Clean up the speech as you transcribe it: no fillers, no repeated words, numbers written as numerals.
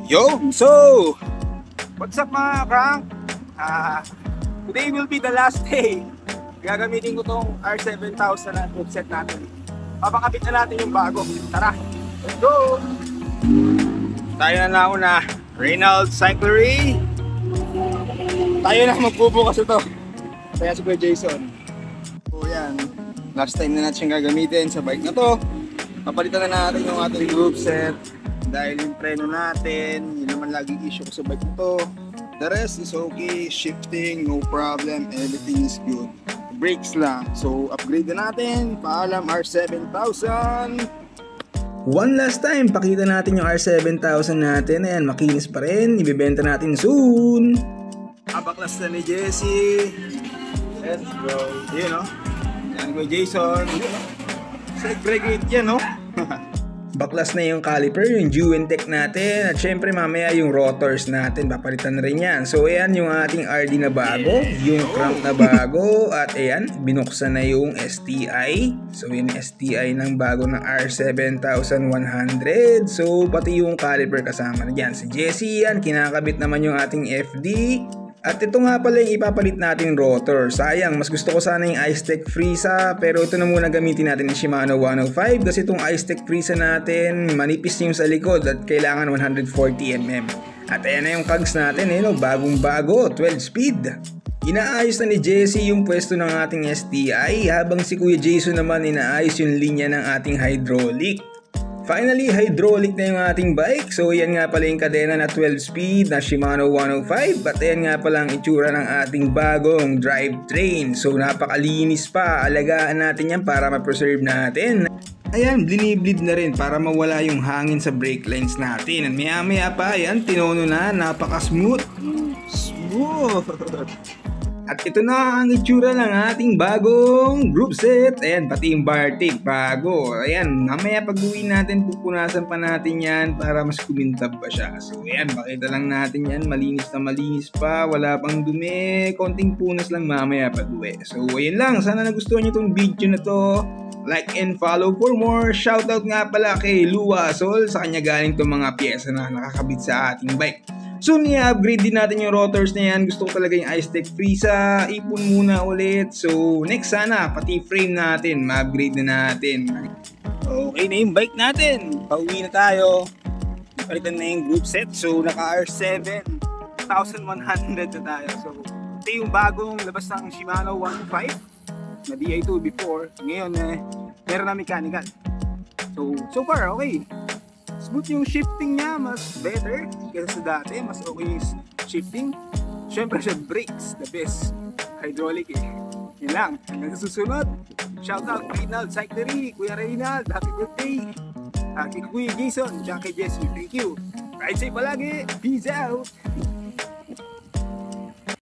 Yo! So, what's up mga crank? Today will be the last day. Gagamitin ko tong R7000 na set natin. Papakabit na natin yung bago. Tara, let's go! Tayo na nauna. Reynolds Cyclery. Tayo na magbubukas ito. Kaya si Kuya Jason. So yan, last time na natin siyang gagamitin sa bike na to. Papalitan na natin yung ating group set. Dahil yung preno natin, yun naman laging issue ko sa bike na to. The rest is okay, shifting, no problem, everything is good. Brakes lang, so upgrade na natin. Paalam R7000. One last time, pakita natin yung R7000 natin. Ayan, makinis pa rin. Ibibenta natin soon. Abaklas na ni Jesse. Let's go. Yun o. Yan ko Jason. Segregate yan o. Baklas na yung caliper, yung Duentech natin. At syempre mamaya yung rotors natin. Papalitan na rin yan. So ayan yung ating RD na bago. Yung crank na bago. At ayan, binuksan na yung STI. So yun yung STI ng bago ng R7100. So pati yung caliper kasama na dyan. Si Jesse yan, kinakabit naman yung ating FD. At ito nga pala yung ipapalit natin rotor. Sayang, mas gusto ko sana yung Icetech Frieza, pero ito na muna gamitin natin yung Shimano 105 kasi itong Icetech Frieza natin manipis yung sa likod at kailangan 140mm. At ayan na yung cogs natin, bagong bago, 12 speed. Inaayos na ni Jesse yung pwesto ng ating STI habang si Kuya Jason naman inaayos yung linya ng ating hydraulic. Finally, hydraulic na yung ating bike. So, yan nga pala yung kadena na 12 speed na Shimano 105. At yan nga pala ang itsura ng ating bagong drivetrain. So, napakalinis pa. Alagaan natin yan para ma-preserve natin. Ayan, blinibleed na rin para mawala yung hangin sa brake lines natin. At maya-maya pa, ayan, tinono na. Napaka-smooth. Smooth! At ito na ang itsura ng ating bagong group set. Ayan, pati yung bar tape, bago. Ayan, mamaya pag-uwi natin, pupunasan pa natin yan para mas kumintab pa siya. So, ayan, pakita lang natin yan. Malinis na malinis pa, wala pang dumi. Konting punas lang mamaya pag-uwi. So, ayan lang. Sana nagustuhan nyo itong video na to. Like and follow for more. Shoutout nga pala kay Lua Sol. Sa kanya galing itong mga pyesa na nakakabit sa ating bike. Soon i-upgrade din natin yung rotors na yan. Gusto ko talaga yung Icetech Frieza. Ipon muna ulit. So next sana, pati frame natin, ma-upgrade na natin. Okay na yung bike natin. Pauwi na tayo. Palitan na yung group set. So naka R7 1100 na tayo. So ito yung bagong labas ng Shimano 105 na Di2 before. Ngayon meron na mechanical. So far okay. Smooth yung shifting niya, mas better kaysa sa dati, mas okay yung shifting. Syempre siya brakes, the best. Hydraulic Yan lang, hanggang sa susunod. Shoutout Reynolds Cyclery, Kuya Reynald, happy birthday. Kay Kuya Jason, kay Jessie, thank you. Ride safe palagi, peace out.